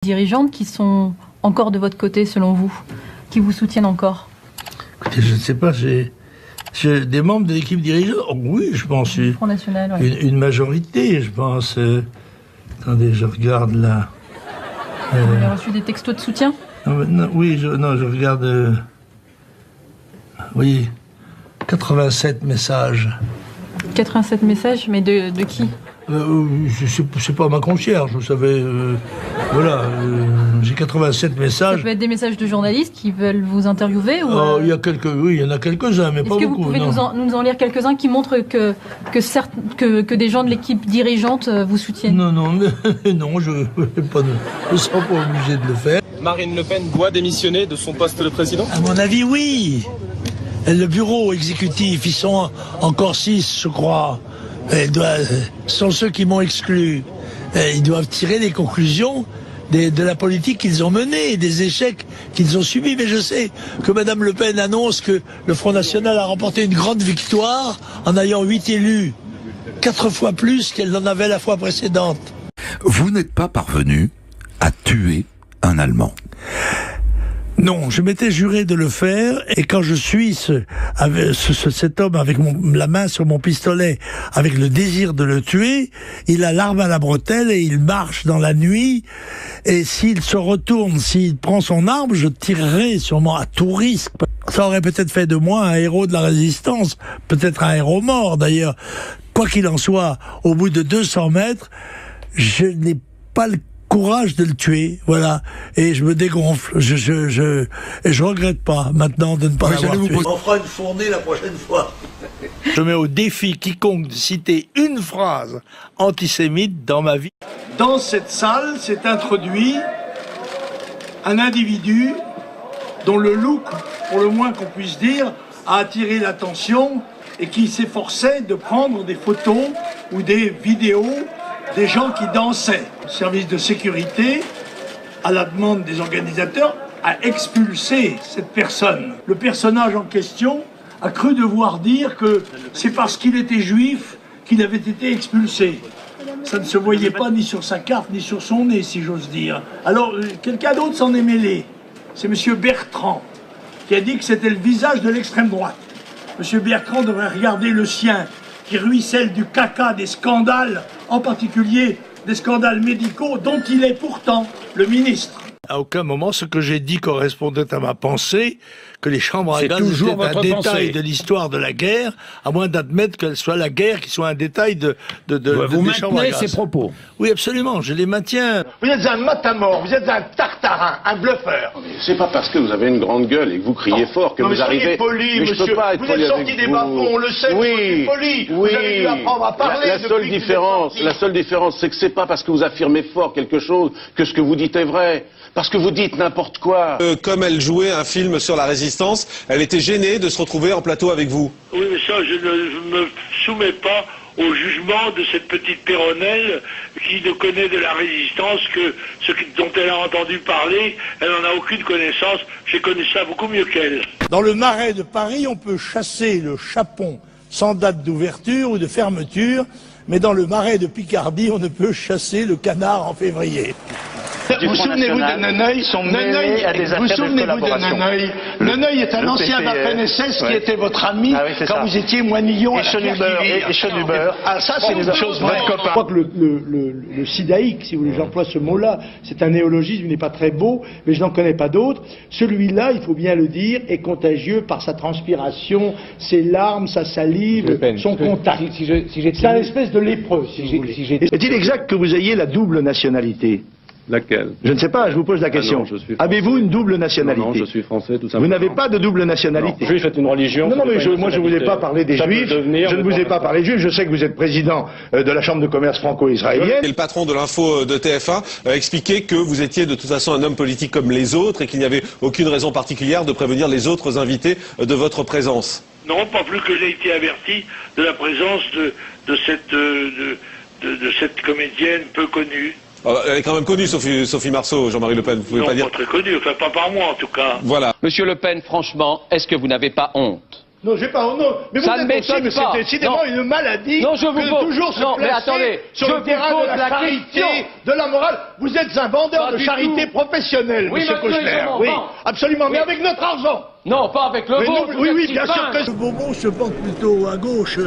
dirigeantes qui sont encore de votre côté, selon vous, qui vous soutiennent encore? Écoutez, je ne sais pas, j'ai des membres de l'équipe dirigeante. Oh, oui, je pense. Front National, oui. Une majorité, je pense. Attendez, je regarde là. Vous avez reçu des textos de soutien? Oui, je regarde. Oui, 87 messages. 87 messages, mais de qui? C'est pas ma concierge, vous savez. Voilà, j'ai 87 messages. Ça peut être des messages de journalistes qui veulent vous interviewer ou il y en a quelques-uns, mais pas beaucoup. Est-ce que vous pouvez nous en lire quelques-uns qui montrent que des gens de l'équipe dirigeante vous soutiennent? Non, je ne sens pas obligé de le faire. Marine Le Pen doit démissionner de son poste de président? À mon avis, oui. Le bureau exécutif, ils sont encore 6, je crois. Ce sont ceux qui m'ont exclu. Ils doivent tirer des conclusions de la politique qu'ils ont menée, des échecs qu'ils ont subis. Mais je sais que Mme Le Pen annonce que le Front National a remporté une grande victoire en ayant 8 élus, 4 fois plus qu'elle n'en avait la fois précédente. Vous n'êtes pas parvenu à tuer un Allemand? Non, je m'étais juré de le faire, et quand je suis cet homme avec la main sur mon pistolet, avec le désir de le tuer, il a l'arme à la bretelle et il marche dans la nuit, et s'il se retourne, s'il prend son arme, je tirerai sûrement à tout risque. Ça aurait peut-être fait de moi un héros de la résistance, peut-être un héros mort d'ailleurs. Quoi qu'il en soit, au bout de 200 mètres, je n'ai pas le courage de le tuer, voilà, et je me dégonfle, et je regrette pas maintenant de ne pas l'avoir tué. On fera une fournée la prochaine fois. Je mets au défi quiconque de citer une phrase antisémite dans ma vie. Dans cette salle s'est introduit un individu dont le look, pour le moins qu'on puisse dire, a attiré l'attention et qui s'efforçait de prendre des photos ou des vidéos des gens qui dansaient. Le service de sécurité, à la demande des organisateurs, a expulsé cette personne. Le personnage en question a cru devoir dire que c'est parce qu'il était juif qu'il avait été expulsé. Ça ne se voyait pas ni sur sa carte, ni sur son nez, si j'ose dire. Alors, quelqu'un d'autre s'en est mêlé. C'est M. Bertrand, qui a dit que c'était le visage de l'extrême droite. M. Bertrand devrait regarder le sien, qui ruisselle du caca des scandales, en particulier des scandales médicaux dont il est pourtant le ministre. À aucun moment, ce que j'ai dit correspondait à ma pensée, que les chambres à gaz étaient un détail de l'histoire de la guerre, à moins d'admettre qu'elle soit la guerre qui soit un détail de vous des chambres à maintenez gaz. ces propos? Oui, absolument, je les maintiens. Vous êtes un matamor, vous êtes un tartarin, un bluffeur. C'est pas parce que vous avez une grande gueule et que vous criez fort que vous arrivez... Poli, mais monsieur. je peux pas être vous poli êtes sorti des bas-fonds, on le sait, oui, vous êtes poli. Oui. Vous avez dû apprendre à parler. La seule différence, c'est que c'est pas parce que vous affirmez fort quelque chose que ce que vous dites est vrai. Parce que vous dites n'importe quoi. Comme elle jouait un film sur la résistance, elle était gênée de se retrouver en plateau avec vous. Oui, mais ça, je ne me soumets pas au jugement de cette petite Péronnelle qui ne connaît de la résistance que ce dont elle a entendu parler. Elle n'en a aucune connaissance. J'ai connu ça beaucoup mieux qu'elle. Dans le Marais de Paris, on peut chasser le chapon sans date d'ouverture ou de fermeture, mais dans le Marais de Picardie, on ne peut chasser le canard en février. Vous souvenez-vous de Neneuil? Vous souvenez-vous de Neneuil? Neneuil est un ancien Waffen-SS qui était votre ami quand vous étiez moinillon à Schönhuber. Ah, ça, c'est une chose vraie. Je crois que le sidaïque, si vous voulez, j'emploie ce mot-là, c'est un néologisme, il n'est pas très beau, mais je n'en connais pas d'autres. Celui-là, il faut bien le dire, est contagieux par sa transpiration, ses larmes, sa salive, son contact. C'est un espèce de lépreux, si vous voulez. Est-il exact que vous ayez la double nationalité? Laquelle? Je ne sais pas, je vous pose la question. Avez-vous une double nationalité? Non, je suis français, tout simplement. Vous n'avez pas de double nationalité? Juif est une religion. Non, mais moi je ne vous ai pas parlé des Juifs, je ne vous ai pas parlé des Juifs, je sais que vous êtes président de la Chambre de commerce franco-israélienne. Et le patron de l'info de TF1 a expliqué que vous étiez de toute façon un homme politique comme les autres et qu'il n'y avait aucune raison particulière de prévenir les autres invités de votre présence. Non, pas plus que j'ai été averti de la présence de cette comédienne peu connue. Elle est quand même connue, Sophie Marceau, Jean-Marie Le Pen, vous pouvez non, pas dire... pas très connue, enfin pas par moi en tout cas. Voilà. Monsieur Le Pen, franchement, est-ce que vous n'avez pas honte? Non, j'ai pas. Non, mais ça vous ne êtes aussi, m'étonne mais pas. c'est décidément une maladie. Non, je vous que toujours se placer sur le terrain de la charité, de la morale. Vous êtes un vendeur de charité professionnel, oui, monsieur Kouchner. Oui, absolument, mais avec notre argent. Non, pas avec le vôtre. Oui, bien sûr que... Ce bonbon se porte plutôt à gauche.